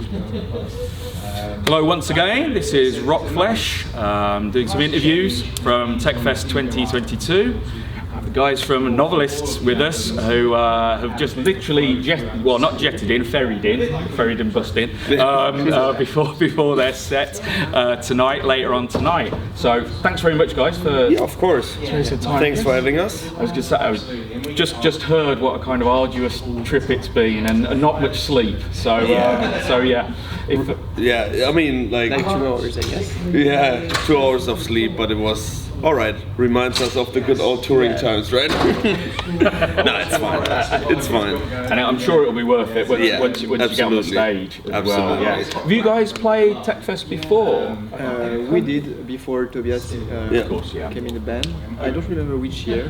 Hello once again, this is Rockflesh, doing some interviews from TechFest 2022. The guys from Novelists with us who have just literally ferried and busted before their set tonight, later on tonight. So thanks very much guys for of course. Thanks for having us. I was just heard what a kind of arduous trip it's been and not much sleep. So yeah. I mean like 2 hours I guess. Yeah, 2 hours of sleep, but it was alright. Reminds us of the good old touring times, right? No, it's fine. It's fine. And I'm sure it'll be worth it once you get on the stage as well. Yeah. Have you guys played TechFest before? We did before Tobias of course, came in the band. I don't remember which year,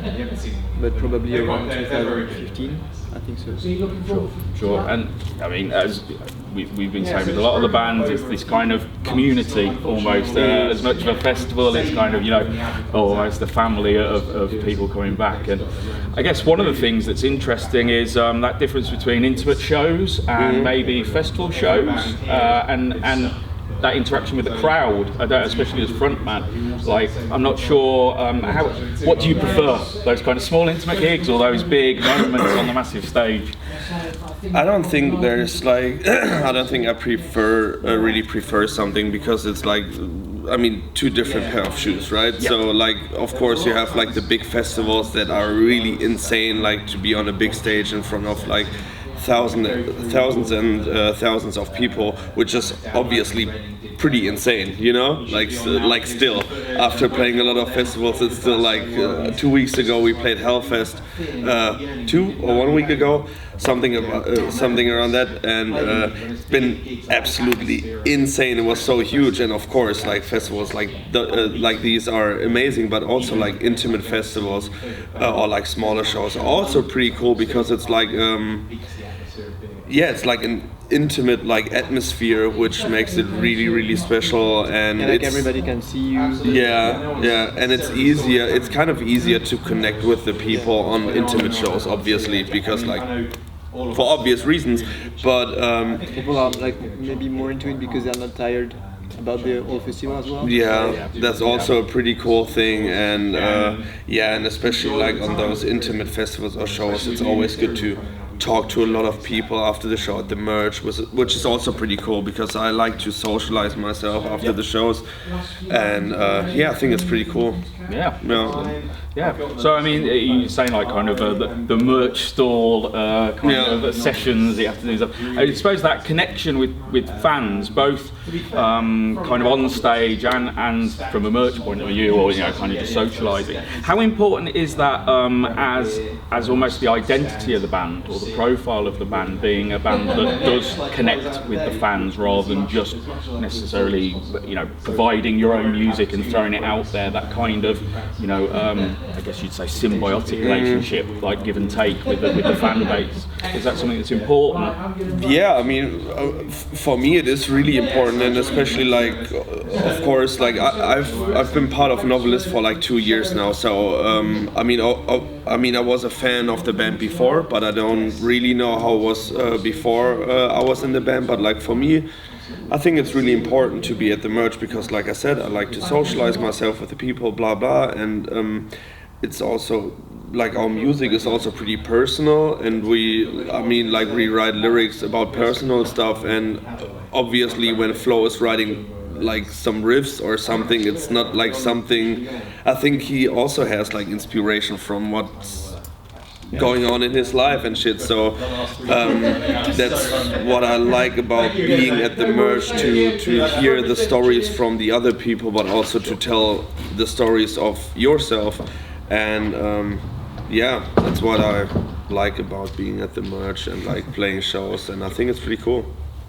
but probably around 2015. I think so. Sure. And I mean, as we've been saying with a lot of the bands, it's this kind of community almost, as much of a festival. It's kind of, almost a family of people coming back. And I guess one of the things that's interesting is that difference between intimate shows and maybe festival shows, and that interaction with the crowd, especially as frontman. Like, I'm not sure, what do you prefer? Those kind of small intimate gigs or those big moments on the massive stage? I don't think there's like, I don't think I really prefer something, because it's like, I mean, two different pair of shoes, right? Yep. So like, of course you have like the big festivals that are really insane, like to be on a big stage in front of like thousands and thousands of people, which is obviously pretty insane, like still after playing a lot of festivals. It's still like 2 weeks ago we played Hellfest, 2 or 1 week ago, something around that, and it's been absolutely insane. It was so huge. And of course like festivals like these are amazing, but also like intimate festivals or like smaller shows are also pretty cool, because it's like it's like an intimate like atmosphere, which makes it really, really special. And like everybody can see you. And it's kind of easier to connect with the people on intimate shows, obviously, because like for obvious reasons, but people are like maybe more into it because they're not tired about the whole festival as well. That's also a pretty cool thing. And and especially like on those intimate festivals or shows, it's always good to talk to a lot of people after the show at the merch, which is also pretty cool, because I like to socialize myself after the shows. And I think it's pretty cool. So I mean, you're saying like kind of the merch stall kind of sessions, the afternoons. I suppose that connection with fans, both kind of on stage and from a merch point of view, or kind of just socializing. How important is that as almost the identity of the band, or the profile of the band, being a band that does connect with the fans rather than just necessarily providing your own music and throwing it out there? That kind of I guess you'd say symbiotic relationship, like give and take with the fan base. Is that something that's important? Yeah, I mean, for me it is really important, and especially like, of course, like I've been part of Novelists for like 2 years now. So I mean, I was a fan of the band before, but I don't really know how it was before I was in the band. But like for me, I think it's really important to be at the merch, because like I said, I like to socialize myself with the people, blah blah, and it's also like our music is also pretty personal, and we write lyrics about personal stuff, and obviously when Flo is writing like some riffs or something, it's not like something, I think he also has like inspiration from what's going on in his life and shit. So that's what I like about being at the merch, to hear the stories from the other people, but also to tell the stories of yourself. And that's what I like about being at the merch and like playing shows, and I think it's pretty cool.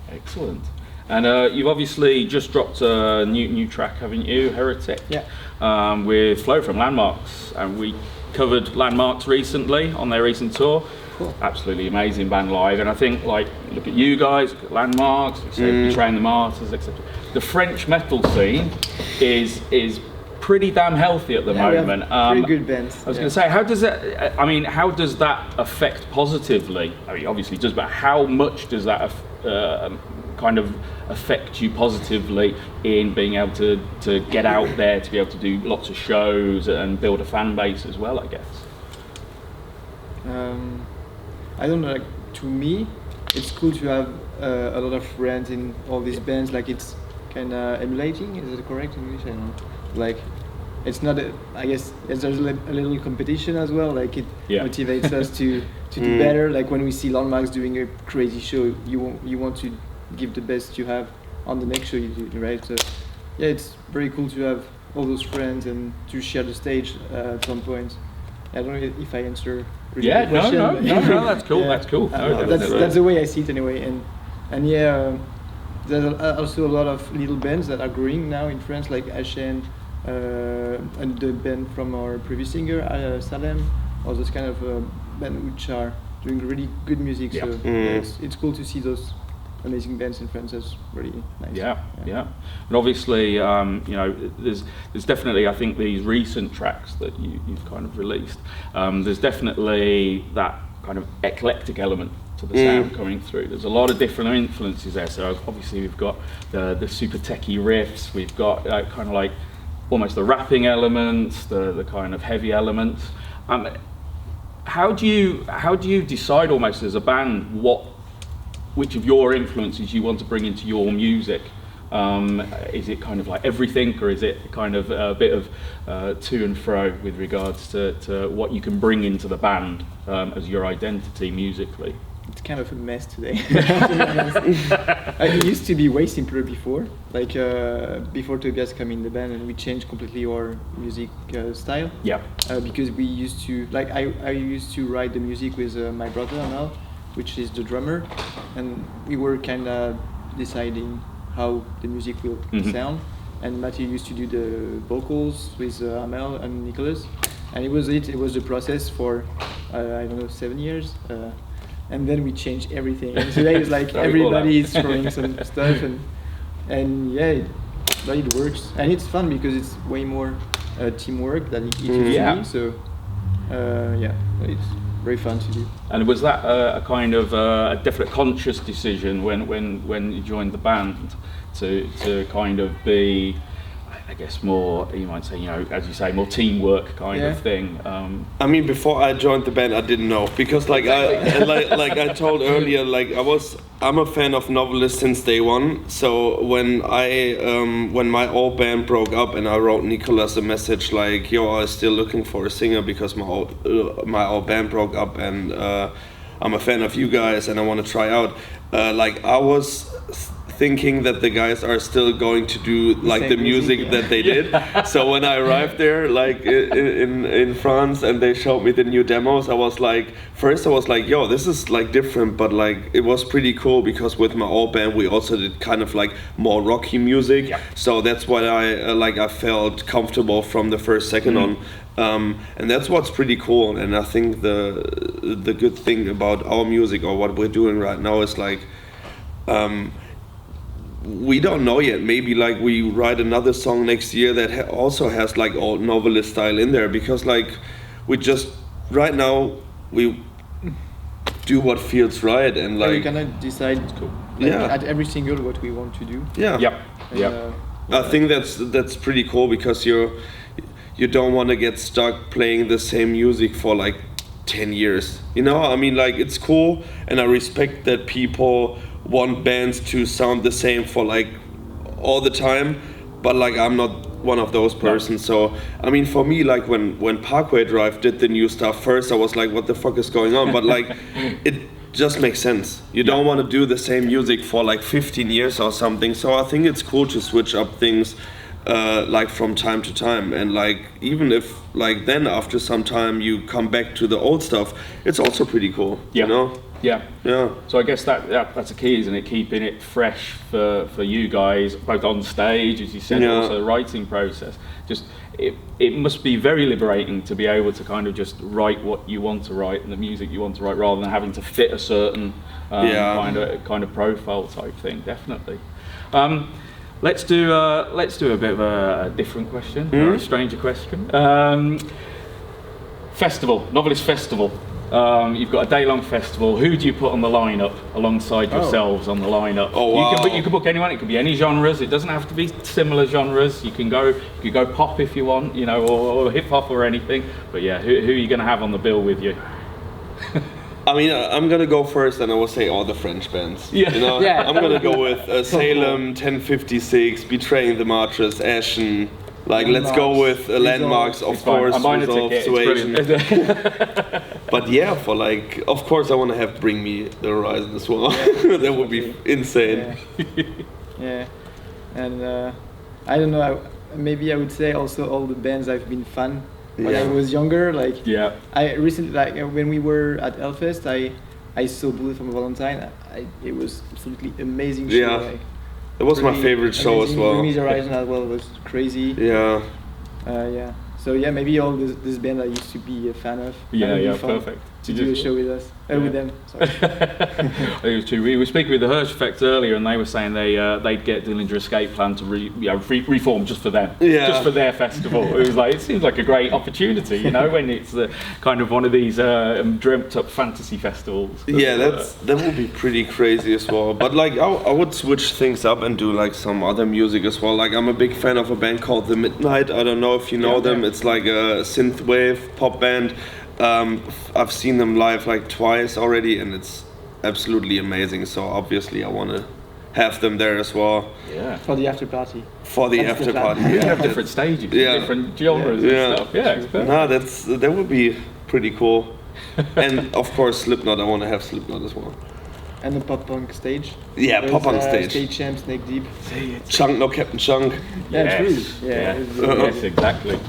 Excellent. And you've obviously just dropped a new track, haven't you, Heretic? With Flo from Landmarks, and we covered Landmarks recently on their recent tour. Cool. Absolutely amazing band live, and I think like look at you guys, look at Landmarks, Betraying the Martyrs, etc. The French metal scene is pretty damn healthy at the moment. Pretty good bands. I was going to say, how does that affect positively? I mean, obviously it does, but how much does that kind of affect you positively in being able to get out there, to be able to do lots of shows and build a fan base as well, I guess? I don't know. Like, to me, it's cool to have a lot of friends in all these bands. Like, it's kind of emulating. Is it correct in English? I don't know. Like, it's not. I guess there's a little competition as well. Like, it motivates us to do better. Like, when we see Landmarks doing a crazy show, you want to give the best you have on the next show you do, right? So, yeah, it's very cool to have all those friends and to share the stage at some point. I don't know if I answer. Really the question. No, that's cool. That's cool. That's the way I see it anyway. And yeah, there's also a lot of little bands that are growing now in France, like HN, and the band from our previous singer, Salem, or those kind of bands which are doing really good music. So it's cool to see those amazing bands in France. That's really nice. Yeah. And obviously, you know, there's definitely, I think, these recent tracks that you've kind of released. There's definitely that kind of eclectic element to the sound coming through. There's a lot of different influences there. So obviously we've got the super techie riffs. We've got kind of like almost the rapping elements, the kind of heavy elements. How do you decide almost as a band which of your influences you want to bring into your music? Is it kind of like everything, or is it kind of a bit of to and fro with regards to what you can bring into the band as your identity musically? It's kind of a mess today. It used to be way simpler before, like before Tobias came in the band, and we changed completely our music style. Yeah. Because we used to, like, I used to write the music with my brother now, which is the drummer, and we were kind of deciding how the music will sound. And Matthew used to do the vocals with Amel and Nicholas, and it was the process for I don't know, 7 years. And then we changed everything. And today it's like everybody is throwing some stuff, and yeah, but it works, and it's fun because it's way more teamwork than it used to be. So yeah, it's very fun to do. And was that a kind of a definite conscious decision when you joined the band to kind of be, I guess, more, you might say, you know, as you say, more teamwork kind of thing? I mean, before I joined the band, I didn't know, because like I told earlier, like I'm a fan of Novelists since day one. So when my old band broke up and I wrote Nicholas a message like, yo, I was still looking for a singer because my old band broke up, and I'm a fan of you guys and I want to try out. Like, I was thinking that the guys are still going to do like the music that they did. So when I arrived there, like in France, and they showed me the new demos, I was like, yo, this is like different, but like it was pretty cool, because with my old band we also did kind of like more rocky music. Yeah. So that's what I felt comfortable from the first second on. And that's what's pretty cool. And I think the good thing about our music, or what we're doing right now, is like, we don't know yet. Maybe like we write another song next year that also has like old Novelist style in there, because like we just right now we do what feels right, and like we cannot decide at every single what we want to do. I think that's pretty cool, because you don't want to get stuck playing the same music for like 10 years, you know? I mean, like, it's cool, and I respect that people want bands to sound the same for like all the time, but like I'm not one of those persons. So I mean, for me, like when Parkway Drive did the new stuff first, I was like, what the fuck is going on? But like it just makes sense. You don't want to do the same music for like 15 years or something. So I think it's cool to switch up things like from time to time, and like even if like then after some time you come back to the old stuff, it's also pretty cool. You know? Yeah. So I guess that's a key, isn't it? Keeping it fresh for you guys, both on stage, as you said, also the writing process. Just it must be very liberating to be able to kind of just write what you want to write and the music you want to write, rather than having to fit a certain kind of profile type thing. Definitely. Let's do a bit of a different question, or a stranger question. Festival, Novelist Festival. You've got a day-long festival. Who do you put on the lineup alongside yourselves on the lineup? Oh, wow. You can book anyone. It could be any genres. It doesn't have to be similar genres. You can go pop if you want, you know, or hip hop or anything. But yeah, who are you going to have on the bill with you? I mean, I'm gonna go first, and I will say all the French bands. Yeah. You know, Yeah. I'm gonna go with Salem, 1056, Betraying the Marches, Ashen. Like, let's go with Landmarks, of course. I'm buying a Resolve, ticket. It's Suasion. brilliant. But yeah, for like, of course, I want to have Bring Me the Horizon as well. That would be insane. Yeah. And I don't know. Maybe I would say also all the bands I've been fan when I was younger. Like Yeah. I recently, like when we were at Hellfest, I saw Bullet from Valentine. It was absolutely amazing show. Yeah. Like, That was my really favorite show as amazing. well. Bring Me the Horizon as well was crazy. Yeah. Yeah. So yeah, maybe all this band I used to be a fan of. That would be fun Perfect. To do a show with us, with them. Sorry. It was true. We were speaking with the Hirsch Effect earlier, and they were saying they'd get Dillinger Escape Plan to reform just for them, just for their festival. It was like, it seems like a great opportunity, you know, when it's kind of one of these dreamt up fantasy festivals. Yeah, that would be pretty crazy as well. But like, I would switch things up and do like some other music as well. Like, I'm a big fan of a band called The Midnight. I don't know if you know them. It's like a synthwave pop band. I've seen them live like twice already, and it's absolutely amazing. So obviously, I want to have them there as well. Yeah. For the after party. For the That's after the plan. party. You have different stages, different genres and stuff. Yeah, it's perfect. No, that would be pretty cool. And of course, Slipknot. I want to have Slipknot as well. And the pop punk stage. Yeah, There's, pop punk stage. Stage Champ, Snake Deep. Chunk, no Captain Chunk. Yeah, true. Yeah. Yeah. Yes, exactly.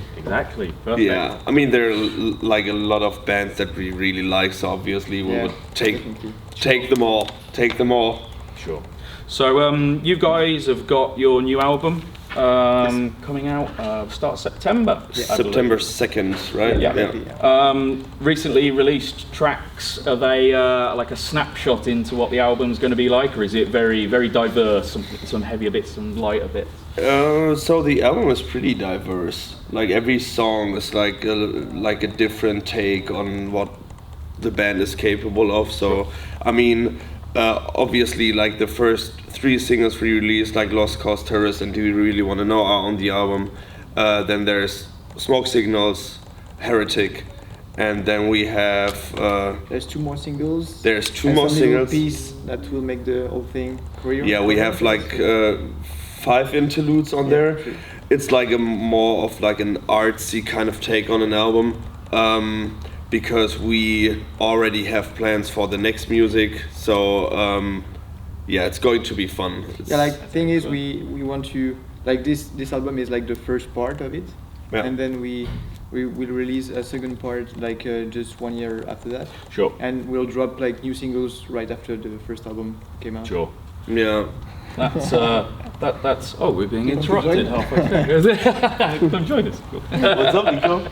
Perfect. Yeah, I mean, there are like a lot of bands that we really like, so obviously we would take them all. Take them all. Sure. So you guys have got your new album coming out start of September. September 2nd, right? Yeah. Recently released tracks. Are they like a snapshot into what the album's going to be like, or is it very, very diverse? Some heavier bits, some lighter bits. So the album is pretty diverse. Like, every song is like a different take on what the band is capable of. So I mean, obviously, like the first 3 singles we released, like Lost Cause, Terrorist, and Do You Really Want to Know, are on the album. Then there's Smoke Signals, Heretic, and then we have There's 2 more singles. There's 2 and more some little singles. piece that will make the whole thing choreographed. Yeah, we have like 5 interludes on there. True. It's like a more of like an artsy kind of take on an album, because we already have plans for the next music. So yeah, it's going to be fun. Like the thing is, we want to, like, this album is like the first part of it, and then we will release a second part like just 1 year after that. Sure. And we'll drop like new singles right after the first album came out. Sure. Yeah. That's. Oh, we're being interrupted halfway through. Come join us. What's up, Nico?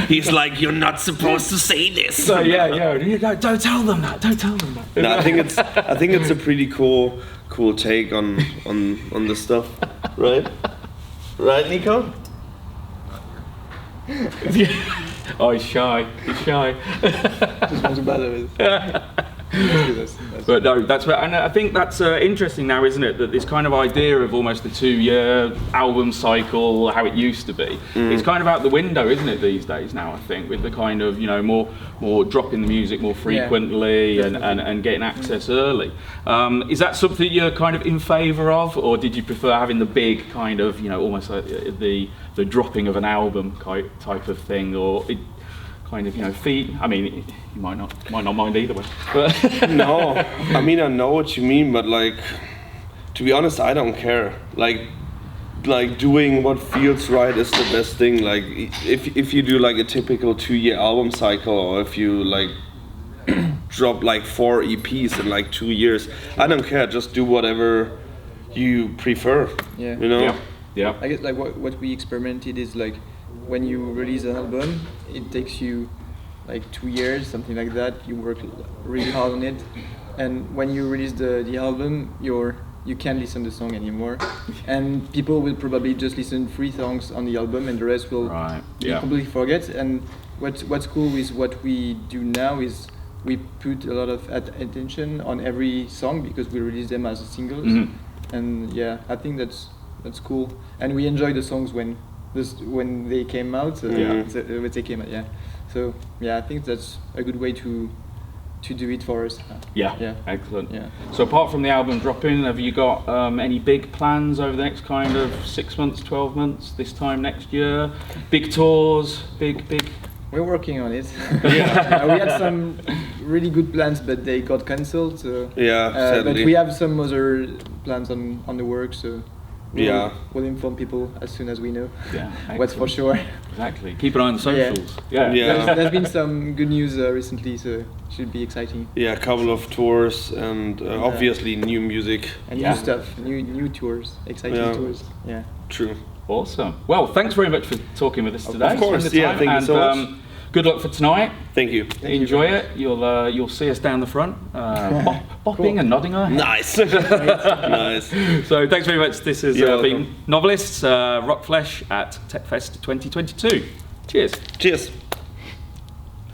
He's like, you're not supposed to say this. So don't tell them that. Don't tell them that. No, I think it's a pretty cool take on the stuff, right? Right, Nico? Oh, he's shy. Just want to bother with. But no, and I think that's interesting now, isn't it? That this kind of idea of almost the 2-year album cycle, how it used to be, it's kind of out the window, isn't it, these days now? I think with the kind of more dropping the music more frequently and getting access early. Is that something you're kind of in favour of, or did you prefer having the big kind of almost like the dropping of an album type of thing, or? Kind of, feed. I mean, you might not mind either way. But No, I mean, I know what you mean, but like, to be honest, I don't care. Like doing what feels right is the best thing. Like, if you do like a typical 2-year album cycle, or if you like drop like 4 EPs in like 2 years, I don't care. Just do whatever you prefer. Yeah. Yeah. I guess like what we experimented is like, when you release an album, it takes you like 2 years, something like that. You work really hard on it, and when you release the album, you can't listen to the song anymore, and people will probably just listen 3 songs on the album, and the rest will completely forget. And what's cool with what we do now is we put a lot of attention on every song because we release them as singles, and yeah, I think that's cool, and we enjoy the songs when they came out. When they came out, yeah. So yeah, I think that's a good way to do it for us. Yeah. Excellent. Yeah. So apart from the album dropping, have you got any big plans over the next kind of 6 months, 12 months, this time next year? Big tours, big. We're working on it. We had some really good plans, but they got cancelled. So sadly. but we have some other plans on the work. So we'll inform people as soon as we know. Yeah, what's for sure. Exactly. Keep an eye on the socials. Yeah. There's been some good news recently, so it should be exciting. Yeah, a couple of tours and obviously new music and new stuff, new tours, exciting tours. Yeah. True. Awesome. Well, thanks very much for talking with us today. Of course. Yeah. Thank you so much. Good luck for tonight. Thank you. Enjoy it. You'll see us down the front, bopping and nodding our head. Nice. Nice. So thanks very much. This has been Novelists, Rockflesh at TechFest 2022. Cheers. Cheers.